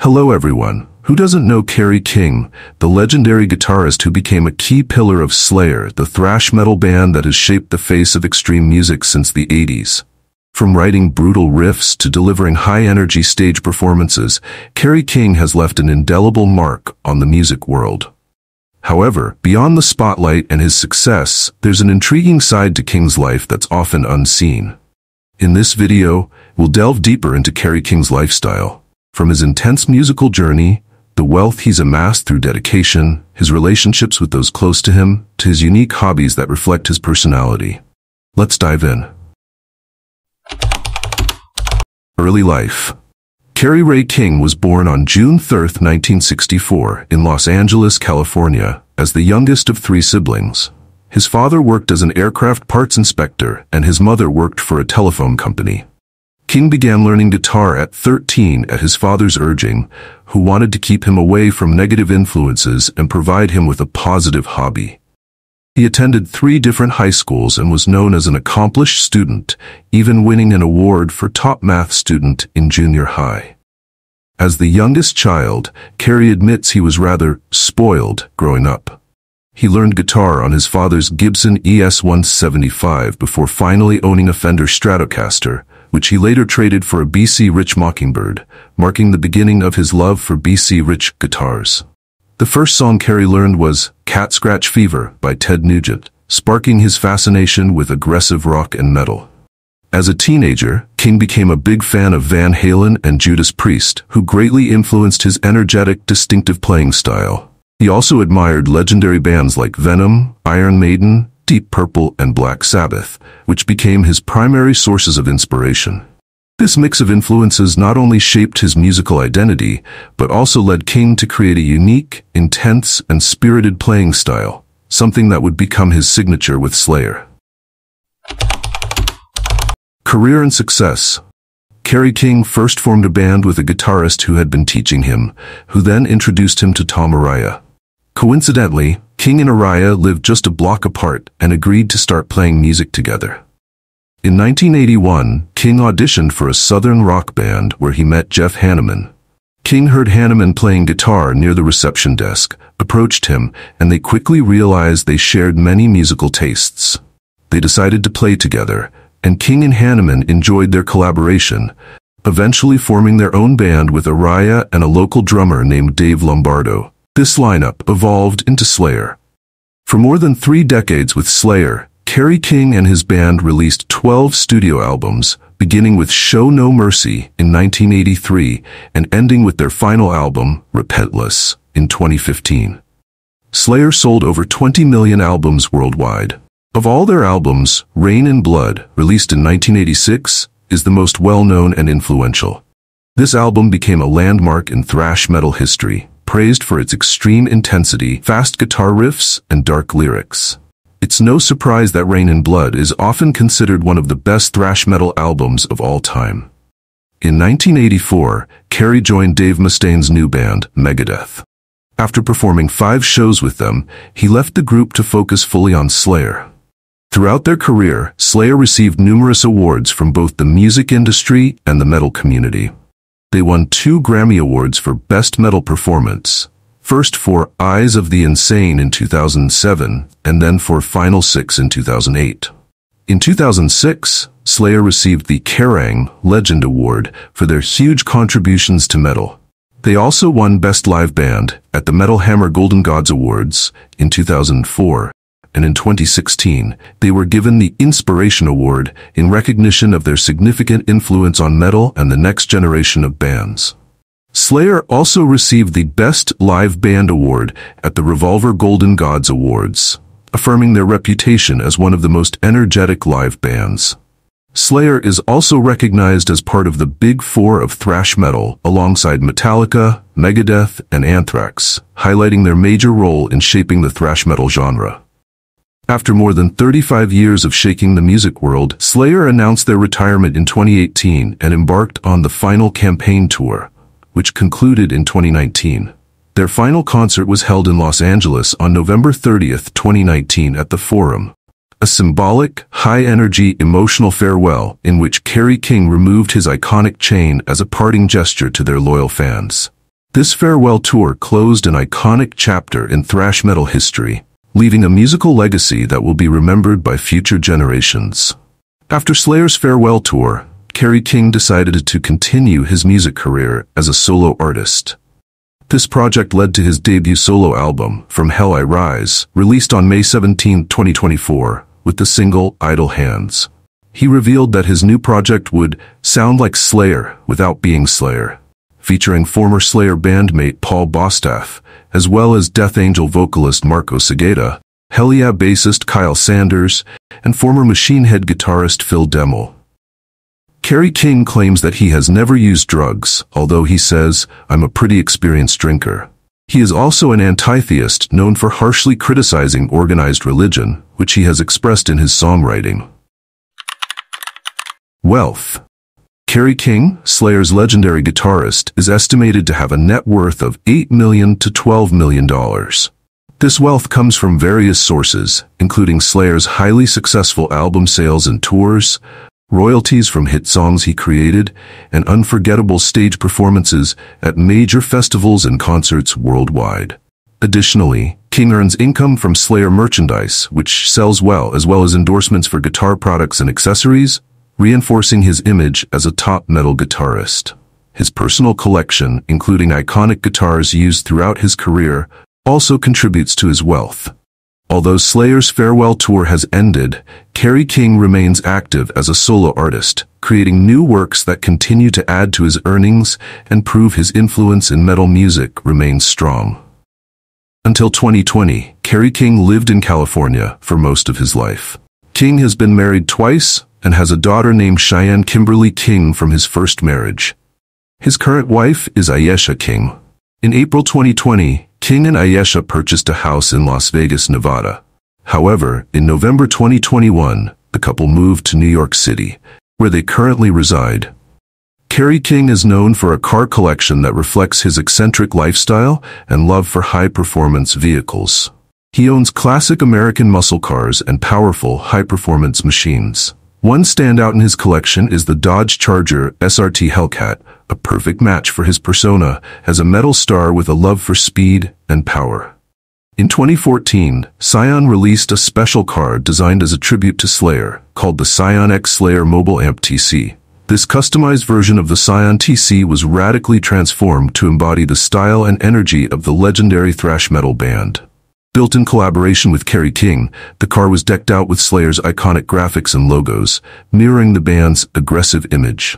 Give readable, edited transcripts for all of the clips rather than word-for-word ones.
Hello everyone. Who doesn't know Kerry King, the legendary guitarist who became a key pillar of Slayer, the thrash metal band that has shaped the face of extreme music since the 80s? From writing brutal riffs to delivering high-energy stage performances, Kerry King has left an indelible mark on the music world. However, beyond the spotlight and his success, there's an intriguing side to King's life that's often unseen. In this video, we'll delve deeper into Kerry King's lifestyle. From his intense musical journey, the wealth he's amassed through dedication, his relationships with those close to him, to his unique hobbies that reflect his personality. Let's dive in. Early life. Kerry Ray King was born on June 3, 1964, in Los Angeles, California, as the youngest of three siblings. His father worked as an aircraft parts inspector, and his mother worked for a telephone company. King began learning guitar at 13 at his father's urging, who wanted to keep him away from negative influences and provide him with a positive hobby. He attended 3 different high schools and was known as an accomplished student, even winning an award for top math student in junior high. As the youngest child, Kerry admits he was rather spoiled growing up. He learned guitar on his father's Gibson ES-175 before finally owning a Fender Stratocaster, which he later traded for a BC Rich Mockingbird, marking the beginning of his love for BC Rich guitars. The first song Kerry learned was Cat Scratch Fever by Ted Nugent, sparking his fascination with aggressive rock and metal. As a teenager, King became a big fan of Van Halen and Judas Priest, who greatly influenced his energetic, distinctive playing style. He also admired legendary bands like Venom, Iron Maiden, Deep Purple, and Black Sabbath, which became his primary sources of inspiration. This mix of influences not only shaped his musical identity, but also led King to create a unique, intense, and spirited playing style, something that would become his signature with Slayer. Career and success. Kerry King first formed a band with a guitarist who had been teaching him, who then introduced him to Tom Araya. Coincidentally, King and Araya lived just a block apart and agreed to start playing music together. In 1981, King auditioned for a southern rock band where he met Jeff Hanneman. King heard Hanneman playing guitar near the reception desk, approached him, and they quickly realized they shared many musical tastes. They decided to play together, and King and Hanneman enjoyed their collaboration, eventually forming their own band with Araya and a local drummer named Dave Lombardo. This lineup evolved into Slayer. For more than 3 decades with Slayer, Kerry King and his band released 12 studio albums, beginning with Show No Mercy in 1983 and ending with their final album, Reptiles, in 2015. Slayer sold over 20 million albums worldwide. Of all their albums, Rain and Blood, released in 1986, is the most well-known and influential. This album became a landmark in thrash metal history, praised for its extreme intensity, fast guitar riffs, and dark lyrics. It's no surprise that Rain and Blood is often considered one of the best thrash metal albums of all time. In 1984, Kerry joined Dave Mustaine's new band, Megadeth. After performing 5 shows with them, he left the group to focus fully on Slayer. Throughout their career, Slayer received numerous awards from both the music industry and the metal community. They won 2 Grammy Awards for Best Metal Performance, first for Eyes of the Insane in 2007, and then for Final Six in 2008. In 2006, Slayer received the Kerrang! Legend Award for their huge contributions to metal. They also won Best Live Band at the Metal Hammer Golden Gods Awards in 2004, and in 2016, they were given the Inspiration Award in recognition of their significant influence on metal and the next generation of bands. Slayer also received the Best Live Band Award at the Revolver Golden Gods Awards, affirming their reputation as one of the most energetic live bands. Slayer is also recognized as part of the Big Four of thrash metal alongside Metallica, Megadeth, and Anthrax, highlighting their major role in shaping the thrash metal genre. After more than 35 years of shaking the music world, Slayer announced their retirement in 2018 and embarked on the final campaign tour, which concluded in 2019. Their final concert was held in Los Angeles on November 30, 2019 at the Forum, a symbolic, high-energy, emotional farewell in which Kerry King removed his iconic chain as a parting gesture to their loyal fans. This farewell tour closed an iconic chapter in thrash metal history, leaving a musical legacy that will be remembered by future generations. After Slayer's farewell tour, Kerry King decided to continue his music career as a solo artist. This project led to his debut solo album, From Hell I Rise, released on May 17, 2024, with the single Idle Hands. He revealed that his new project would sound like Slayer without being Slayer, featuring former Slayer bandmate Paul Bostaph, as well as Death Angel vocalist Marco Segeda, Hell Yeah bassist Kyle Sanders, and former Machine Head guitarist Phil Demmel. Kerry King claims that he has never used drugs, although he says, "I'm a pretty experienced drinker." He is also an anti-theist known for harshly criticizing organized religion, which he has expressed in his songwriting. Wealth. Kerry King, Slayer's legendary guitarist, is estimated to have a net worth of $8 million to $12 million. This wealth comes from various sources, including Slayer's highly successful album sales and tours, royalties from hit songs he created, and unforgettable stage performances at major festivals and concerts worldwide. Additionally, King earns income from Slayer merchandise, which sells well as endorsements for guitar products and accessories, reinforcing his image as a top metal guitarist. His personal collection, including iconic guitars used throughout his career, also contributes to his wealth. Although Slayer's farewell tour has ended, Kerry King remains active as a solo artist, creating new works that continue to add to his earnings and prove his influence in metal music remains strong. Until 2020, Kerry King lived in California for most of his life. King has been married twice and has a daughter named Cheyenne Kimberly King from his first marriage. His current wife is Ayesha King. In April 2020, King and Ayesha purchased a house in Las Vegas, Nevada. However, in November 2021, the couple moved to New York City, where they currently reside. Kerry King is known for a car collection that reflects his eccentric lifestyle and love for high-performance vehicles. He owns classic American muscle cars and powerful, high-performance machines. One standout in his collection is the Dodge Charger SRT Hellcat, a perfect match for his persona as a metal star with a love for speed and power. In 2014, Scion released a special car designed as a tribute to Slayer, called the Scion X Slayer Mobile Amp TC. This customized version of the Scion TC was radically transformed to embody the style and energy of the legendary thrash metal band. Built in collaboration with Kerry King, the car was decked out with Slayer's iconic graphics and logos, mirroring the band's aggressive image.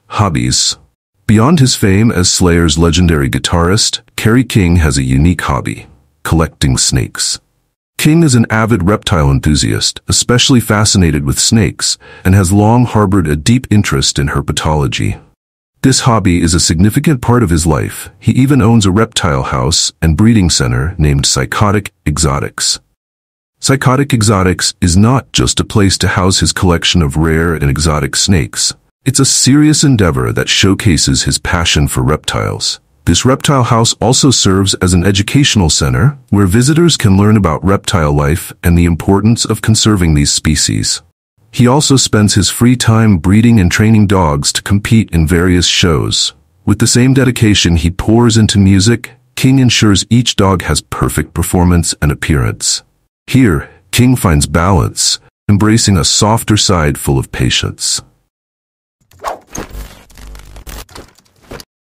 Hobbies. Beyond his fame as Slayer's legendary guitarist, Kerry King has a unique hobby: collecting snakes. King is an avid reptile enthusiast, especially fascinated with snakes, and has long harbored a deep interest in herpetology. This hobby is a significant part of his life. He even owns a reptile house and breeding center named Psychotic Exotics. Psychotic Exotics is not just a place to house his collection of rare and exotic snakes. It's a serious endeavor that showcases his passion for reptiles. This reptile house also serves as an educational center where visitors can learn about reptile life and the importance of conserving these species. He also spends his free time breeding and training dogs to compete in various shows. With the same dedication he pours into music, King ensures each dog has perfect performance and appearance. Here, King finds balance, embracing a softer side full of patience.